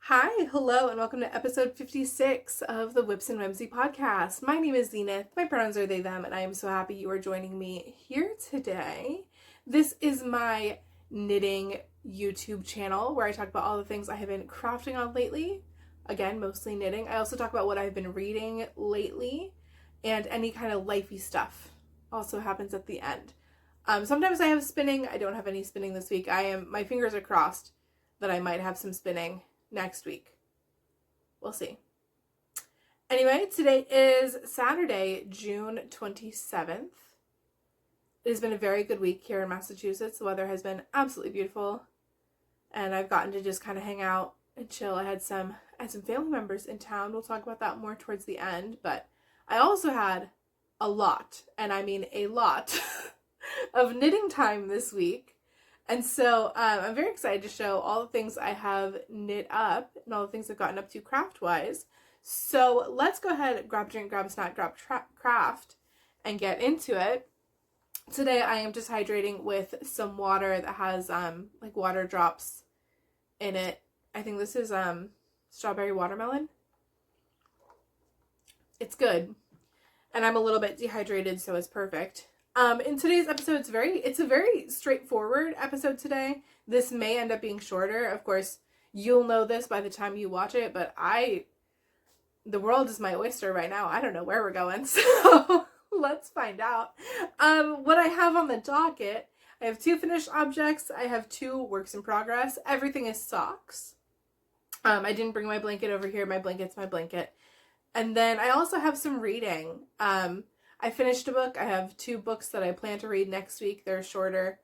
Hi, hello, and welcome to episode 56 of the Whips and Whimsy podcast. My name is Zenith. My pronouns are they, them, and I am so happy you are joining me here today. This is my knitting YouTube channel where I talk about all the things I have been crafting on lately. Again, mostly knitting. I also talk about what I've been reading lately and any kind of lifey stuff also happens at the end. Sometimes I have spinning. I don't have any spinning this week. My fingers are crossed that I might have some spinning next week. We'll see. Anyway, today is Saturday, June 27th. It has been a very good week here in Massachusetts. The weather has been absolutely beautiful, and I've gotten to just kind of hang out and chill. I had some family members in town. We'll talk about that more towards the end, but I also had a lot, and I mean a lot, of knitting time this week. And so I'm very excited to show all the things I have knit up and all the things I've gotten up to craft-wise. So let's go ahead, grab a drink, grab a snack, grab craft, and get into it. Today I am just hydrating with some water that has like water drops in it. I think this is strawberry watermelon. It's good. And I'm a little bit dehydrated, so it's perfect. In today's episode, it's a very straightforward episode today. This may end up being shorter. Of course, you'll know this by the time you watch it, but the world is my oyster right now. I don't know where we're going, so let's find out. What I have on the docket, I have 2 finished objects. I have 2 works in progress. Everything is socks. I didn't bring my blanket over here. My blanket's my blanket. And then I also have some reading. I finished a book. I have 2 books that I plan to read next week. They're shorter.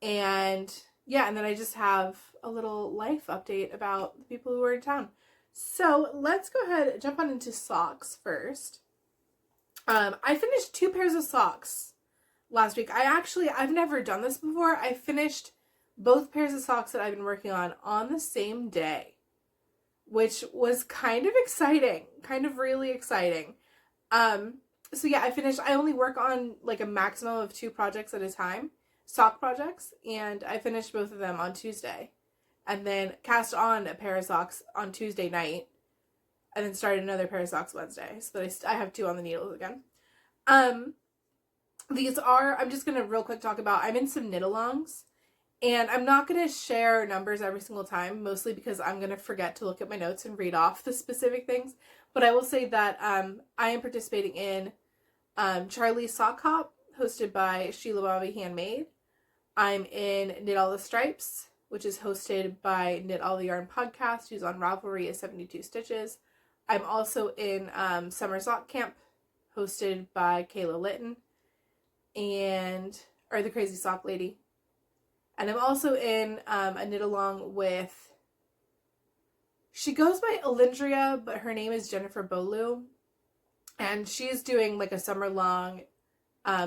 And yeah, and then I just have a little life update about the people who are in town. So let's go ahead and jump on into socks first. I finished 2 pairs of socks last week. I've never done this before. I finished both pairs of socks that I've been working on the same day, which was kind of exciting, kind of really exciting. So yeah, I only work on like a maximum of 2 projects at a time, sock projects, and I finished both of them on Tuesday. And then cast on a pair of socks on Tuesday night, and then started another pair of socks Wednesday, so that I have 2 on the needles again. I'm just going to real quick talk about, I'm in some knit-alongs, and I'm not going to share numbers every single time, mostly because I'm going to forget to look at my notes and read off the specific things. But I will say that I am participating in Charlie's Sock Hop, hosted by Sheila Bobby Handmade. I'm in Knit All the Stripes, which is hosted by Knit All the Yarn Podcast, who's on Ravelry at 72 Stitches. I'm also in Summer Sock Camp, hosted by Kayla Litton, or the Crazy Sock Lady. And I'm also in a knit along with, she goes by Alindria, but her name is Jennifer Bolu. And she's doing like a summer-long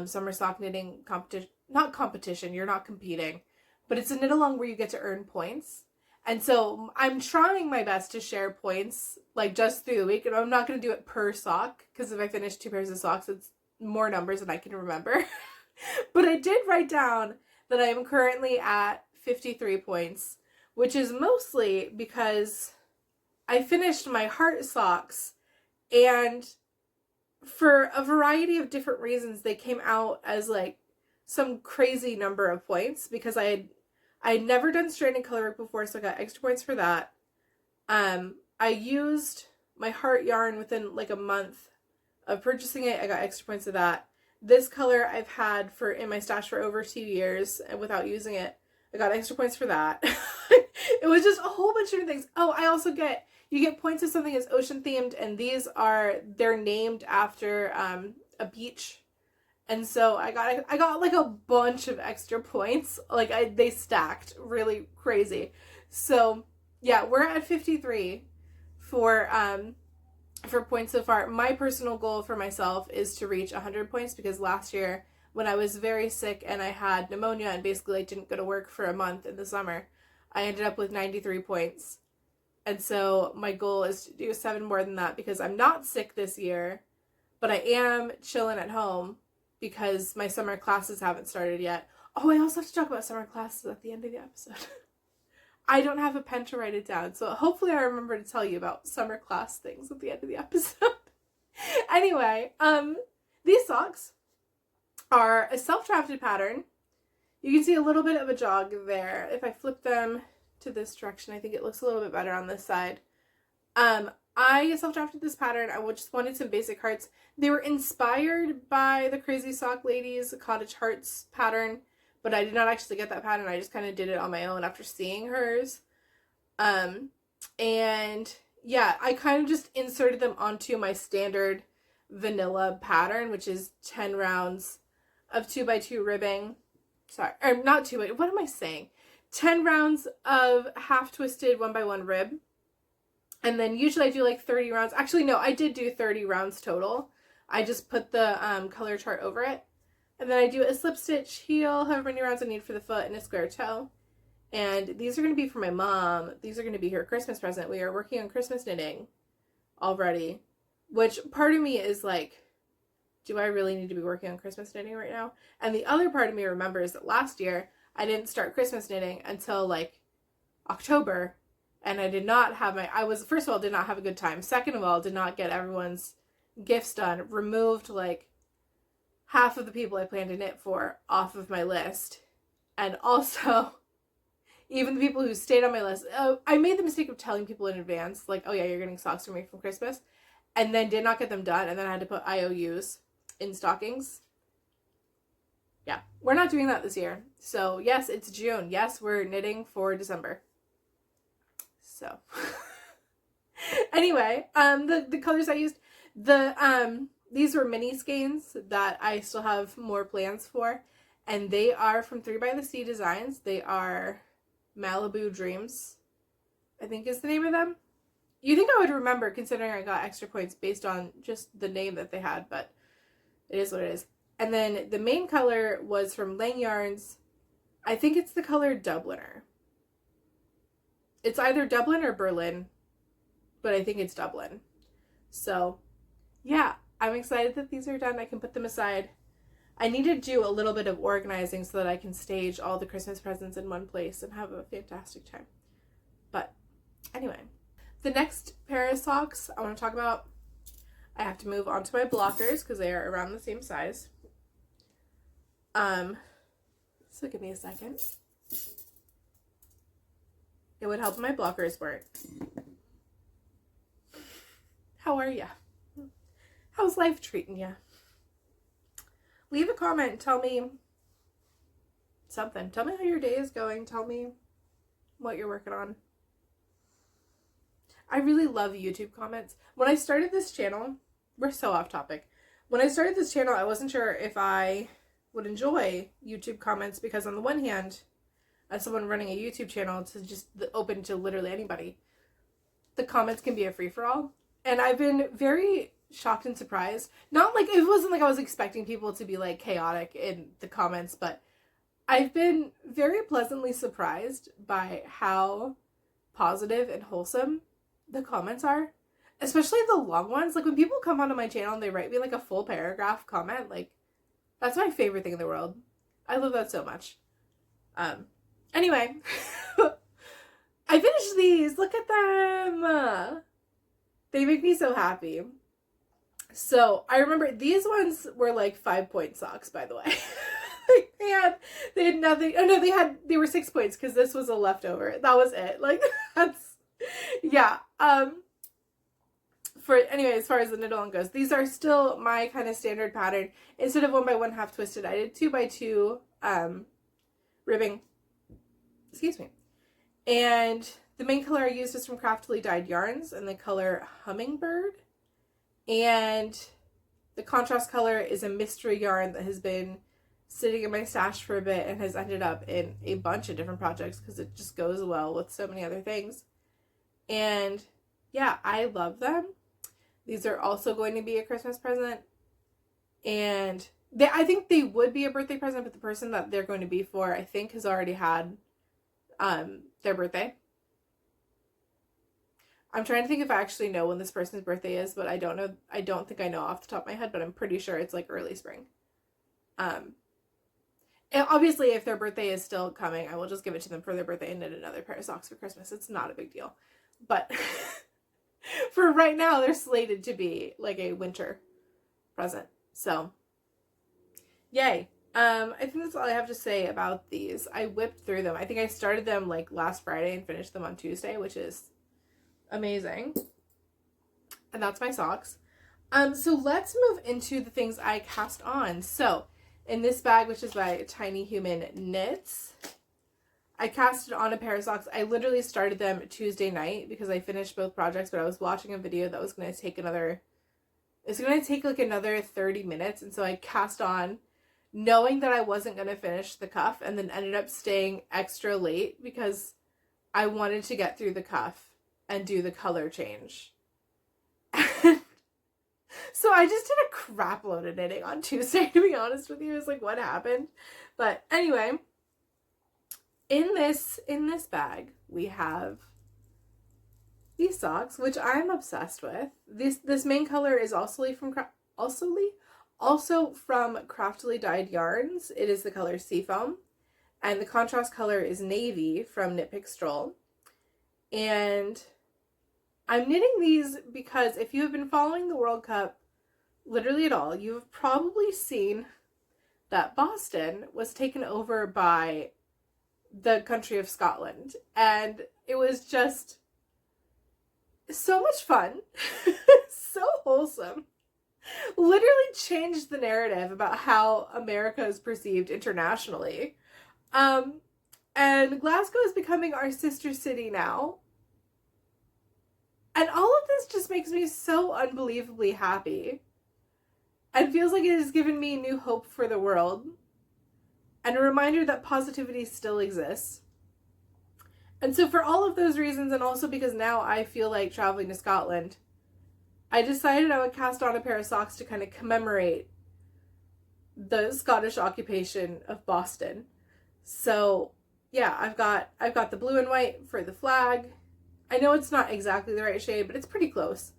summer sock knitting competition. Not competition, you're not competing. But it's a knit-along where you get to earn points. And so I'm trying my best to share points like just through the week. And I'm not going to do it per sock, because if I finish 2 pairs of socks, it's more numbers than I can remember. But I did write down that I am currently at 53 points, which is mostly because I finished my heart socks, and for a variety of different reasons, they came out as like some crazy number of points, because I had never done stranded color work before, so I got extra points for that. I used my heart yarn within like a month of purchasing it. I got extra points of that. This color I've had in my stash for over 2 years, and without using it, I got extra points for that. It was just a whole bunch of different things. Oh, you get points if something is ocean themed, and they're named after a beach. And so I got like a bunch of extra points. Like they stacked really crazy. So yeah, we're at 53 for points so far. My personal goal for myself is to reach 100 points, because last year when I was very sick and I had pneumonia and basically I didn't go to work for a month in the summer, I ended up with 93 points. And so my goal is to do 7 more than that, because I'm not sick this year, but I am chilling at home because my summer classes haven't started yet. Oh, I also have to talk about summer classes at the end of the episode. I don't have a pen to write it down, so hopefully I remember to tell you about summer class things at the end of the episode. Anyway, these socks are a self-drafted pattern. You can see a little bit of a jog there. If I flip them to this direction, I think it looks a little bit better on this side. I self-drafted this pattern. I just wanted some basic hearts. They were inspired by the Crazy Sock Ladies Cottage Hearts pattern, but I did not actually get that pattern. I just kind of did it on my own after seeing hers. And yeah, I kind of just inserted them onto my standard vanilla pattern, which is 10 rounds of 2x2 ribbing. Sorry, or not 2 by, what am I saying? 10 rounds of half twisted 1x1 rib. And then usually I do like 30 rounds. Actually, no, I did do 30 rounds total. I just put the color chart over it. And then I do a slip stitch heel, however many rounds I need for the foot, and a square toe. And these are going to be for my mom. These are going to be her Christmas present. We are working on Christmas knitting already. Which part of me is like, do I really need to be working on Christmas knitting right now? And the other part of me remembers that last year I didn't start Christmas knitting until like October. And I did not have first of all, did not have a good time. Second of all, did not get everyone's gifts done. Removed like half of the people I planned to knit for off of my list. And also, even the people who stayed on my list, I made the mistake of telling people in advance, like, oh yeah, you're getting socks from me from Christmas. And then did not get them done. And then I had to put IOUs in stockings. Yeah, we're not doing that this year. So yes, it's June. Yes, we're knitting for December. So anyway, the colors I used, these were mini skeins that I still have more plans for, and they are from 3 by the Sea Designs. They are Malibu Dreams, I think is the name of them. You think I would remember considering I got extra points based on just the name that they had, but it is what it is. And then the main color was from Lang Yarns. I think it's the color Dubliner. It's either Dublin or Berlin, but I think it's Dublin. So, yeah, I'm excited that these are done. I can put them aside. I need to do a little bit of organizing so that I can stage all the Christmas presents in one place and have a fantastic time. But anyway, the next pair of socks I want to talk about, I have to move on to my blockers because they are around the same size. So give me a second. It would help if my blockers weren't. How are ya? How's life treating ya? Leave a comment and tell me something. Tell me how your day is going. Tell me what you're working on. I really love YouTube comments. When I started this channel, we're so off topic. When I started this channel, I wasn't sure if I would enjoy YouTube comments because on the one hand, as someone running a YouTube channel to just open to literally anybody, the comments can be a free-for-all. And I've been very shocked and surprised. Not like, it wasn't like I was expecting people to be like chaotic in the comments, but I've been very pleasantly surprised by how positive and wholesome the comments are. Especially the long ones. Like when people come onto my channel and they write me like a full paragraph comment, like that's my favorite thing in the world. I love that so much. Anyway, I finished these. Look at them. They make me so happy. So I remember these ones were like 5-point socks, by the way. Like they had nothing. Oh no, they were 6 points because this was a leftover. That was it. Like that's, yeah. As far as the knit along goes, these are still my kind of standard pattern. Instead of 1x1 half twisted, I did 2x2 ribbing. Excuse me. And the main color I used is from Craftily Dyed Yarns and the color Hummingbird. And the contrast color is a mystery yarn that has been sitting in my stash for a bit and has ended up in a bunch of different projects because it just goes well with so many other things. And yeah, I love them. These are also going to be a Christmas present. And I think they would be a birthday present, but the person that they're going to be for, I think, has already had their birthday. I'm trying to think if I actually know when this person's birthday is, but I don't know. I don't think I know off the top of my head, but I'm pretty sure it's like early spring. And obviously, if their birthday is still coming, I will just give it to them for their birthday and knit another pair of socks for Christmas. It's not a big deal. But for right now, they're slated to be like a winter present. So, yay. I think that's all I have to say about these. I whipped through them. I think I started them like last Friday and finished them on Tuesday, which is amazing. And that's my socks. So let's move into the things I cast on. So in this bag, which is by Tiny Human Knits, I casted on a pair of socks. I literally started them Tuesday night because I finished both projects, but I was watching a video that was going to take like another 30 minutes. And so I cast on knowing that I wasn't going to finish the cuff, and then ended up staying extra late because I wanted to get through the cuff and do the color change. So I just did a crap load of knitting on Tuesday, to be honest with you. It's like, what happened? But anyway, in this bag, we have these socks, which I'm obsessed with. This main color is also from Craftily Dyed Yarns. It is the color Seafoam, and the contrast color is Navy from Knit Pick Stroll. And I'm knitting these because if you have been following the World Cup literally at all, you've probably seen that Boston was taken over by the country of Scotland. And it was just so much fun. So wholesome. Literally changed the narrative about how America is perceived internationally. And Glasgow is becoming our sister city now. And all of this just makes me so unbelievably happy. And feels like it has given me new hope for the world. And a reminder that positivity still exists. And so for all of those reasons, and also because now I feel like traveling to Scotland, I decided I would cast on a pair of socks to kind of commemorate the Scottish occupation of Boston. So yeah, I've got the blue and white for the flag. I know it's not exactly the right shade, but it's pretty close.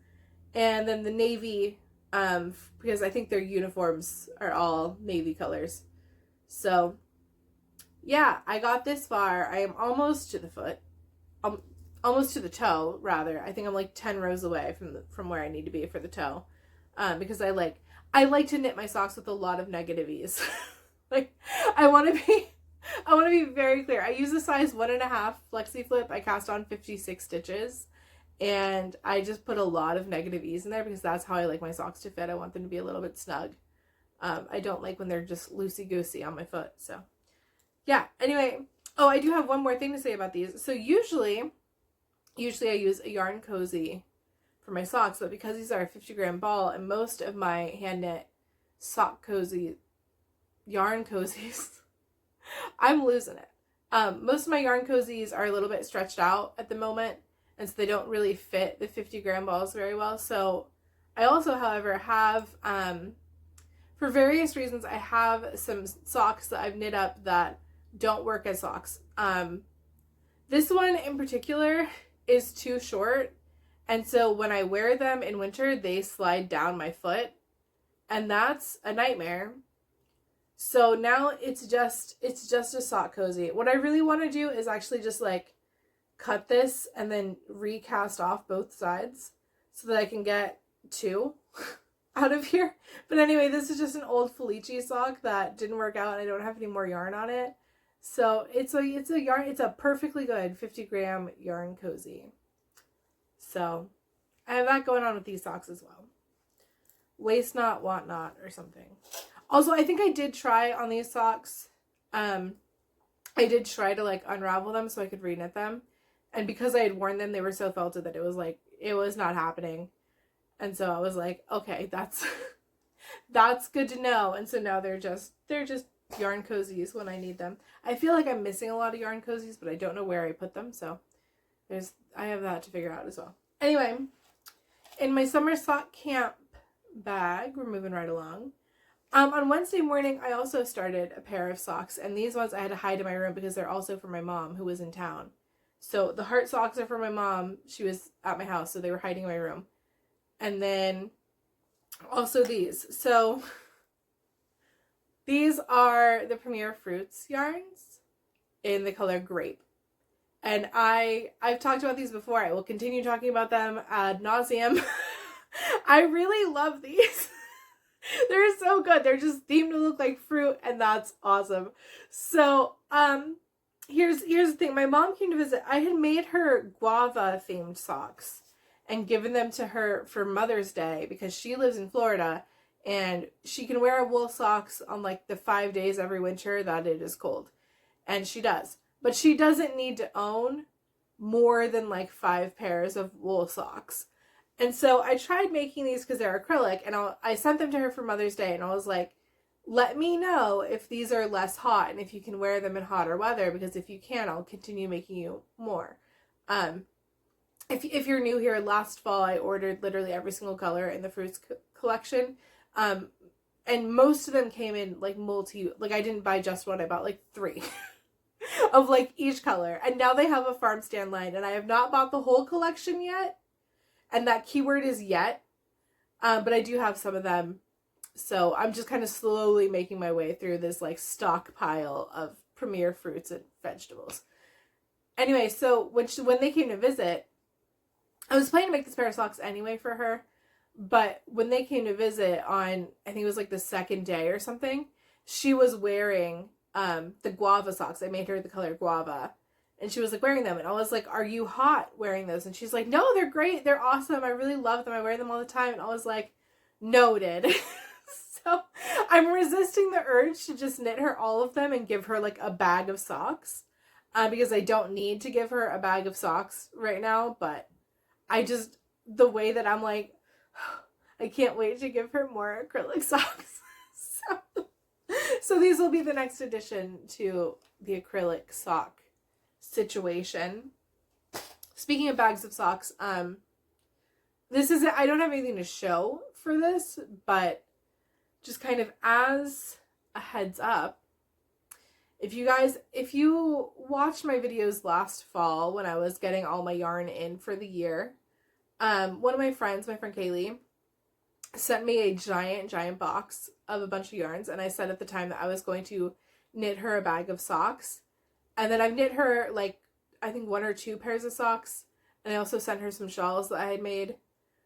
And then the navy, because I think their uniforms are all navy colors. So yeah, I got this far. I am almost to the foot. Almost to the toe, rather. I think I'm like 10 rows away from where I need to be for the toe. Because I like to knit my socks with a lot of negative ease. Like, I want to be very clear. I use a size 1.5 flexi flip. I cast on 56 stitches. And I just put a lot of negative ease in there because that's how I like my socks to fit. I want them to be a little bit snug. I don't like when they're just loosey-goosey on my foot. So, yeah. Anyway. Oh, I do have one more thing to say about these. So usually I use a yarn cozy for my socks, but because these are a 50-gram ball and most of my hand knit sock cozy yarn cozies, I'm losing it. Most of my yarn cozies are a little bit stretched out at the moment, and so they don't really fit the 50-gram balls very well. So I also, however, have, for various reasons, I have some socks that I've knit up that don't work as socks. This one in particular is too short, and so when I wear them in winter, they slide down my foot, and that's a nightmare. So now it's just a sock cozy. What I really want to do is actually just like cut this and then recast off both sides so that I can get two out of here. But anyway, this is just an old Felici sock that didn't work out and I don't have any more yarn on it. So it's a perfectly good 50-gram yarn cozy. So I have that going on with these socks as well. Waste not, want not, or something. Also, I think I did try on these socks. I did try to like unravel them so I could reknit them. And because I had worn them, they were so felted that it was not happening. And so I was like, okay, that's good to know. And so now they're just yarn cozies when I need them. I feel like I'm missing a lot of yarn cozies, but I don't know where I put them. So I have that to figure out as well. Anyway, in my summer sock camp bag, we're moving right along. On Wednesday morning, I also started a pair of socks, and these ones I had to hide in my room because they're also for my mom, who was in town. So the heart socks are for my mom. She was at my house, so they were hiding in my room. And then also these. So These are the Premier Fruits yarns in the color grape. And I've talked about these before. I will continue talking about them ad nauseum. I really love these. They're so good. They're just themed to look like fruit, and that's awesome. So, here's the thing. My mom came to visit. I had made her guava themed socks and given them to her for Mother's Day because she lives in Florida and she can wear wool socks on like the 5 days every winter that it is cold. And she does. But she doesn't need to own more than like 5 pairs of wool socks. And so I tried making these because they're acrylic, and I sent them to her for Mother's Day, and I was like, let me know if these are less hot and if you can wear them in hotter weather, because if you can, I'll continue making you more. If you're new here, last fall I ordered literally every single color in the Fruits collection, and most of them came in like I didn't buy just one, I bought like 3 of like each color, and now they have a farm stand line, and I have not bought the whole collection yet, and that keyword is yet, but I do have some of them, so I'm just kind of slowly making my way through this like stockpile of Premier Fruits and vegetables. Anyway, so when they came to visit, I was planning to make this pair of socks anyway for her, but when they came to visit on, I think it was like the second day or something, she was wearing the guava socks. I made her the color guava, and she was like wearing them, and I was like, are you hot wearing those? And she's like, no, they're great, they're awesome, I really love them, I wear them all the time. And I was like, noted. So I'm resisting the urge to just knit her all of them and give her like a bag of socks, because I don't need to give her a bag of socks right now, but the way that I'm like, I can't wait to give her more acrylic socks. So these will be the next addition to the acrylic sock situation. Speaking of bags of socks, I don't have anything to show for this, but just kind of as a heads up, if you watched my videos last fall when I was getting all my yarn in for the year, one of my friends, my friend Kaylee, sent me a giant box of a bunch of yarns, and I said at the time that I was going to knit her a bag of socks. And then I've knit her like, I think 1 or 2 pairs of socks, and I also sent her some shawls that I had made,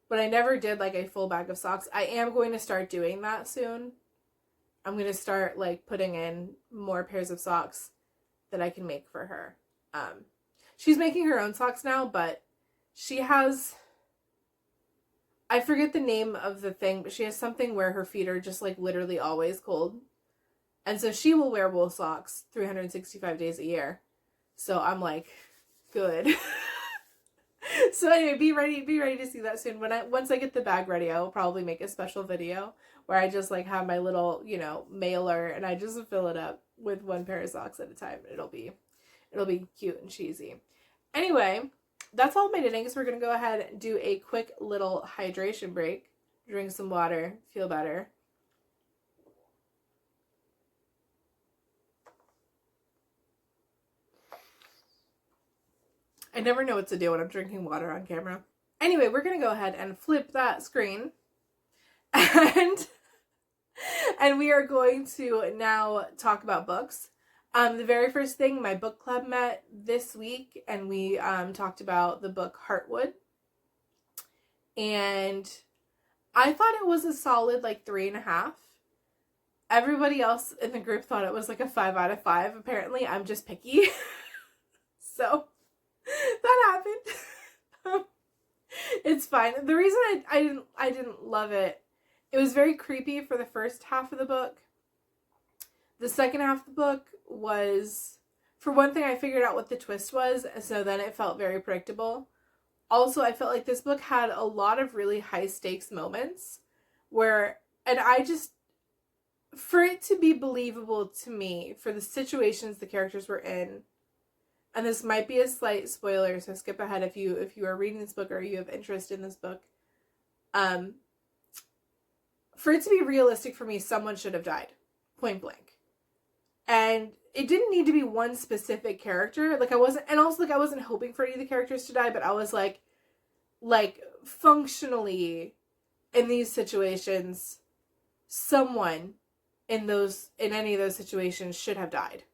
but I never did like a full bag of socks. I am going to start doing that soon. I'm going to start like putting in more pairs of socks that I can make for her. She's making her own socks now, but she has, I forget the name of the thing, but she has something where her feet are just like literally always cold. And so she will wear wool socks 365 days a year. So I'm like, good. So anyway, be ready to see that soon. Once I get the bag ready, I will probably make a special video where I just like have my little, mailer, and I just fill it up with 1 pair of socks at a time. It'll be cute and cheesy. Anyway, that's all my knitting. So we're gonna go ahead and do a quick little hydration break. Drink some water, feel better. I never know what to do when I'm drinking water on camera. Anyway, we're going to go ahead and flip that screen. And we are going to now talk about books. The very first thing, my book club met this week, and we talked about the book Heartwood. And I thought it was a solid like 3.5. Everybody else in the group thought it was like a 5 out of 5. Apparently, I'm just picky. So that happened. It's fine. The reason I didn't love it, it was very creepy for the first half of the book. The second half of the book was, for one thing, I figured out what the twist was, so then it felt very predictable. Also, I felt like this book had a lot of really high stakes moments for it to be believable to me, for the situations the characters were in, and this might be a slight spoiler, so skip ahead if you are reading this book or you have interest in this book. For it to be realistic for me, someone should have died, point blank. And it didn't need to be one specific character. I wasn't hoping for any of the characters to die, but I was like functionally in these situations, someone in any of those situations should have died.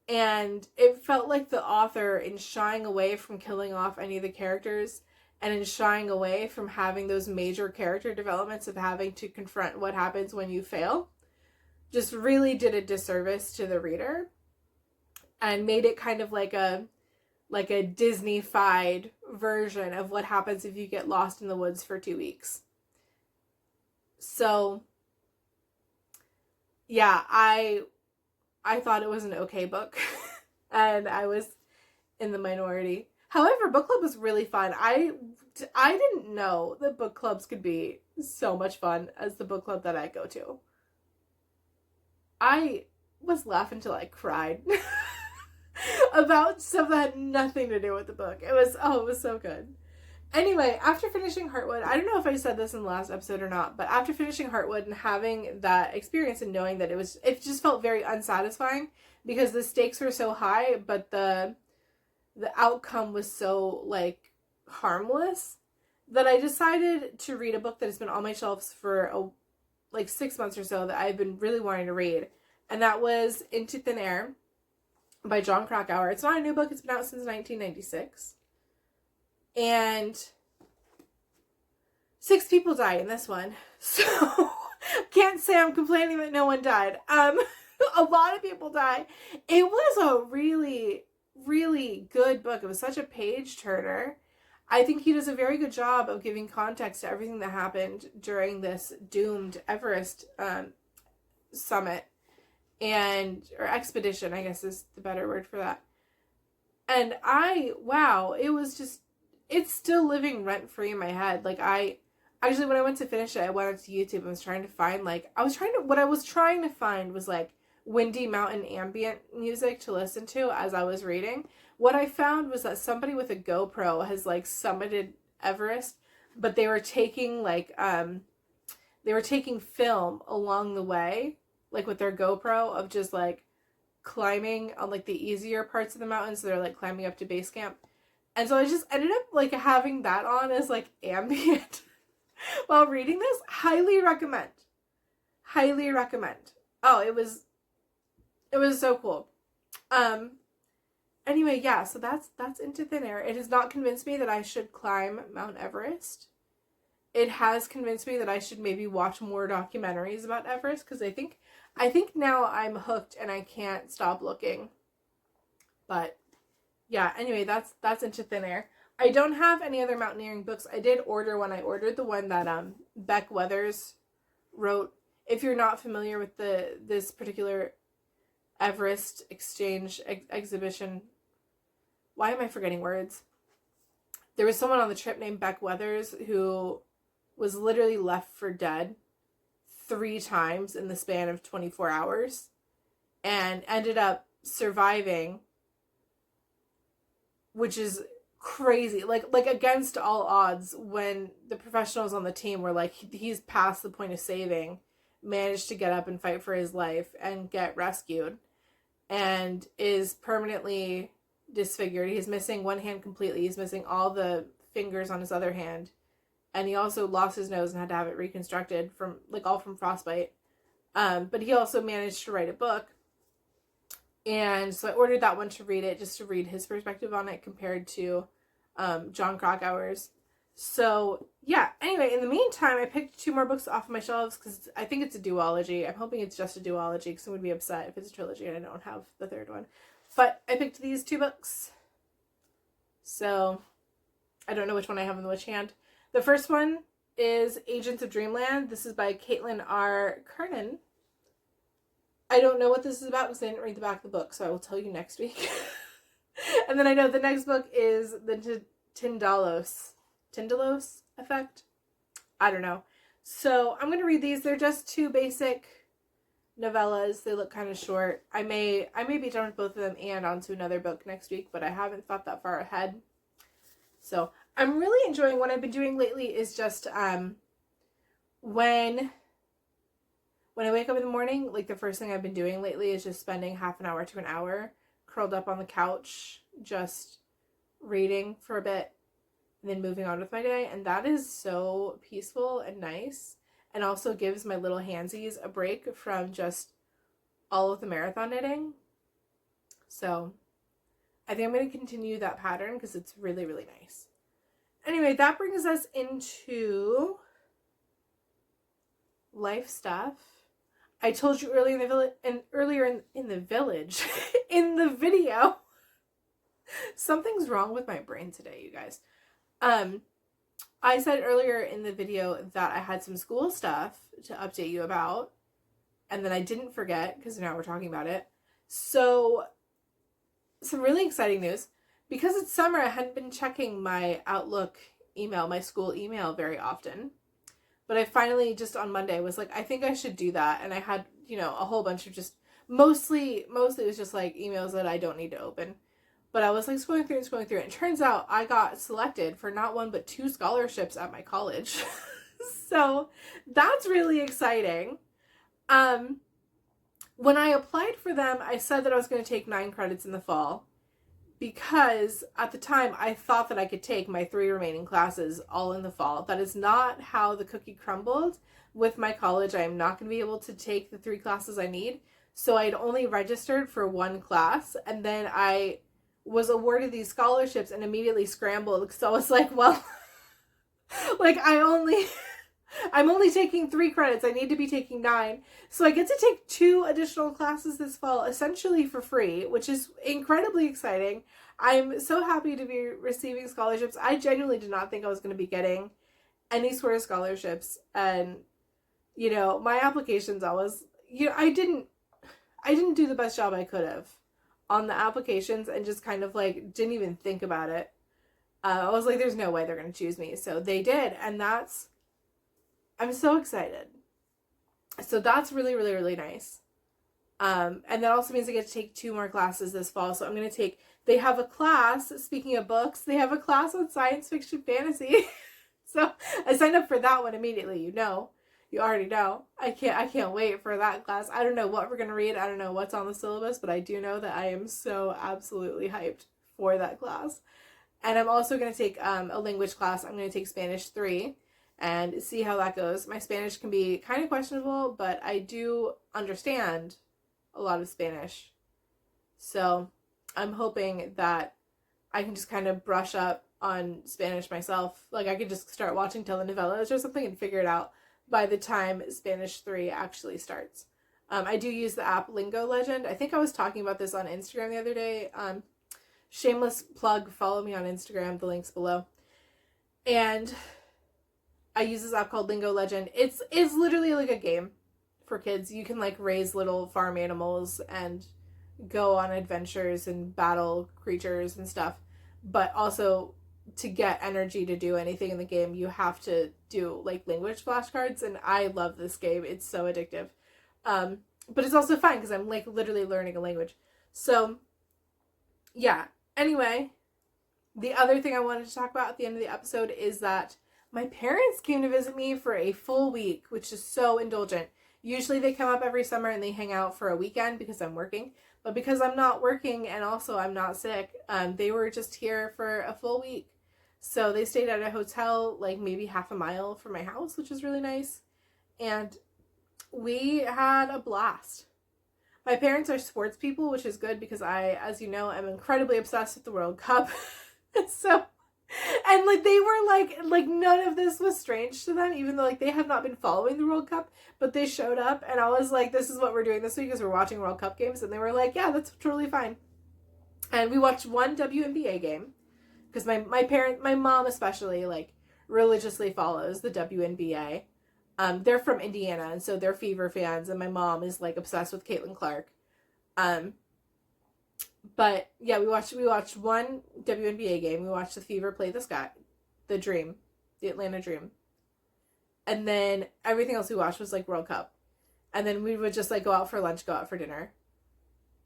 And it felt like the author, in shying away from killing off any of the characters and in shying away from having those major character developments of having to confront what happens when you fail, just really did a disservice to the reader and made it kind of like a Disney-fied version of what happens if you get lost in the woods for 2 weeks. So, yeah, I thought it was an okay book, and I was in the minority. However, book club was really fun. I didn't know that book clubs could be so much fun as the book club that I go to. I was laughing till I cried about stuff that had nothing to do with the book. It was so good. Anyway, after finishing Heartwood, I don't know if I said this in the last episode or not, but after finishing Heartwood and having that experience and knowing that it just felt very unsatisfying because the stakes were so high, but the outcome was so, like, harmless, that I decided to read a book that has been on my shelves for 6 months or so that I've been really wanting to read, and that was Into Thin Air by Jon Krakauer. It's not a new book, it's been out since 1996. And 6 people die in this one. So, can't say I'm complaining that no one died. A lot of people die. It was a really, really good book. It was such a page turner. I think he does a very good job of giving context to everything that happened during this doomed Everest summit or expedition, I guess is the better word for that. And it was just, it's still living rent-free in my head. Like, when I went to finish it, I went onto YouTube and was trying to find, what I was trying to find was, windy mountain ambient music to listen to as I was reading. What I found was that somebody with a GoPro has, summited Everest, but they were taking, film along the way, with their GoPro of just, climbing on, the easier parts of the mountain, so they're, climbing up to base camp. And so I just ended up, having that on as, ambient while reading this. Highly recommend. Highly recommend. Oh, it was so cool. Anyway, yeah, so that's Into Thin Air. It has not convinced me that I should climb Mount Everest. It has convinced me that I should maybe watch more documentaries about Everest, because I think now I'm hooked and I can't stop looking. But yeah, anyway, that's Into Thin Air. I don't have any other mountaineering books. I did order one. I ordered the one that Beck Weathers wrote. If you're not familiar with this particular Everest exchange exhibition, why am I forgetting words? There was someone on the trip named Beck Weathers who was literally left for dead 3 times in the span of 24 hours and ended up surviving, which is crazy. Like against all odds, when the professionals on the team were like, he's past the point of saving, managed to get up and fight for his life and get rescued, and is permanently disfigured. He's missing one hand completely. He's missing all the fingers on his other hand. And he also lost his nose and had to have it reconstructed from frostbite. But he also managed to write a book. And so I ordered that one to read it, just to read his perspective on it compared to Jon Krakauer's. So, yeah. Anyway, in the meantime, I picked 2 more books off of my shelves because I think it's a duology. I'm hoping it's just a duology because I'm going to be upset if it's a trilogy and I don't have the 3rd one. But I picked these 2 books. So, I don't know which one I have in which hand. The first one is Agents of Dreamland. This is by Caitlin R. Kernan. I don't know what this is about because I didn't read the back of the book, so I will tell you next week. And then I know the next book is the Tindalos Effect. I don't know. So I'm going to read these. They're just 2 basic novellas. They look kind of short. I may be done with both of them and onto another book next week, but I haven't thought that far ahead. So I'm really enjoying what I've been doing lately is just when I wake up in the morning, the first thing I've been doing lately is just spending half an hour to an hour curled up on the couch, just reading for a bit and then moving on with my day. And that is so peaceful and nice. and also gives my little handsies a break from just all of the marathon knitting. So I think I'm going to continue that pattern because it's really, really nice. Anyway, that brings us into life stuff. I told you earlier in the village, and earlier in the village, in the video, something's wrong with my brain today, you guys. I said earlier in the video that I had some school stuff to update you about, and then I didn't forget because now we're talking about it. So, some really exciting news. Because it's summer, I hadn't been checking my Outlook email, my school email, very often. But I finally, just on Monday, was like, I think I should do that. And I had, a whole bunch of just, mostly it was just like emails that I don't need to open. But I was like scrolling through it. And it turns out I got selected for not one, but 2 scholarships at my college. So that's really exciting. When I applied for them, I said that I was going to take 9 credits in the fall. Because at the time I thought that I could take my 3 remaining classes all in the fall. That is not how the cookie crumbled. With my college, I am not going to be able to take the 3 classes I need. So I'd only registered for 1 class, and then I was awarded these scholarships and immediately scrambled because I was like, well, like I'm only taking 3 credits. I need to be taking 9. So I get to take 2 additional classes this fall, essentially for free, which is incredibly exciting. I'm so happy to be receiving scholarships. I genuinely did not think I was going to be getting any sort of scholarships. And, my applications, I didn't do the best job I could have on the applications and just kind of like didn't even think about it. I was like, there's no way they're going to choose me. So they did. And I'm so excited. So that's really, really, really nice. And that also means I get to take 2 more classes this fall. So I'm going to they have a class, speaking of books, they have a class on science fiction fantasy. So I signed up for that one immediately. You already know. I can't wait for that class. I don't know what we're going to read. I don't know what's on the syllabus, but I do know that I am so absolutely hyped for that class. And I'm also going to take a language class. I'm going to take Spanish 3. And see how that goes. My Spanish can be kind of questionable, but I do understand a lot of Spanish. So I'm hoping that I can just kind of brush up on Spanish myself. Like I could just start watching telenovelas or something and figure it out by the time Spanish 3 actually starts. I do use the app Lingo Legend. I think I was talking about this on Instagram the other day. Shameless plug, follow me on Instagram. The link's below. And I use this app called Lingo Legend. It's literally like a game for kids. You can like raise little farm animals and go on adventures and battle creatures and stuff. But also to get energy to do anything in the game, you have to do like language flashcards. And I love this game. It's so addictive. But it's also fun because I'm like literally learning a language. So yeah. Anyway, the other thing I wanted to talk about at the end of the episode is that my parents came to visit me for a full week, which is so indulgent. Usually they come up every summer and they hang out for a weekend because I'm working. But because I'm not working and also I'm not sick, they were just here for a full week. So they stayed at a hotel like maybe half a mile from my house, which is really nice. And we had a blast. My parents are sports people, which is good because I, as you know, am incredibly obsessed with the World Cup. And like they were like none of this was strange to them, even though like they have not been following the World Cup, but they showed up and I was like, this is what we're doing this week, is we're watching World Cup games. And they were like, yeah, that's totally fine. And we watched one WNBA game because my mom especially like religiously follows the WNBA. They're from Indiana, and so they're Fever fans, and my mom is like obsessed with Caitlin Clark. But yeah, we watched one WNBA game. We watched the Fever play the Atlanta Dream. And then everything else we watched was like World Cup. And then we would just like go out for lunch, go out for dinner.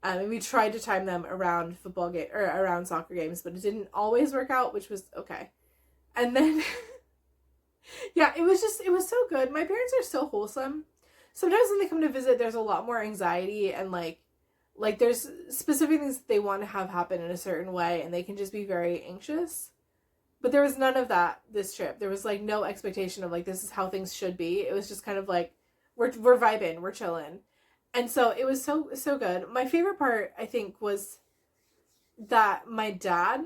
And we tried to time them around around soccer games, but it didn't always work out, which was okay. And then yeah, it was so good. My parents are so wholesome. Sometimes when they come to visit, there's a lot more anxiety and like there's specific things that they want to have happen in a certain way, and they can just be very anxious. But there was none of that this trip. There was like no expectation of like this is how things should be. It was just kind of like we're vibing, we're chilling. And so it was so good. My favorite part, I think, was that my dad,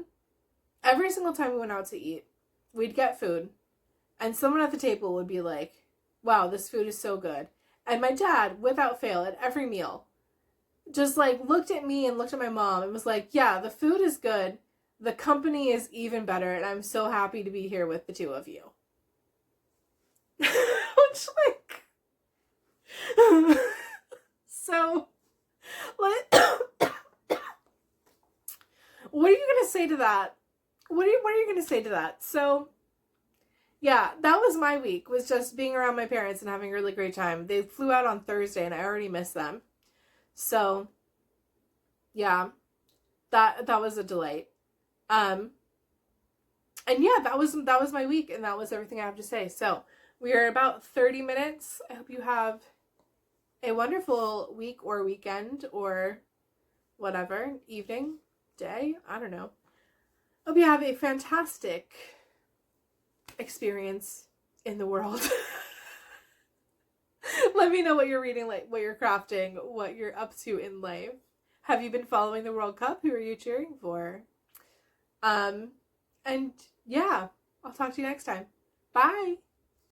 every single time we went out to eat, we'd get food, and someone at the table would be like, wow, this food is so good. And my dad, without fail, at every meal, just like looked at me and looked at my mom and was like, yeah, the food is good. The company is even better, and I'm so happy to be here with the two of you. Which, like, so, like, what are you going to say to that? What are you going to say to that? So, yeah, that was my week, was just being around my parents and having a really great time. They flew out on Thursday, and I already missed them. So, yeah, that was a delight. And yeah, that was my week, and that was everything I have to say. So, we are about 30 minutes. I hope you have a wonderful week or weekend or whatever, evening, day, I don't know. Hope you have a fantastic experience in the world. Let me know what you're reading, like what you're crafting, what you're up to in life. Have you been following the World Cup? Who are you cheering for? And yeah, I'll talk to you next time. Bye.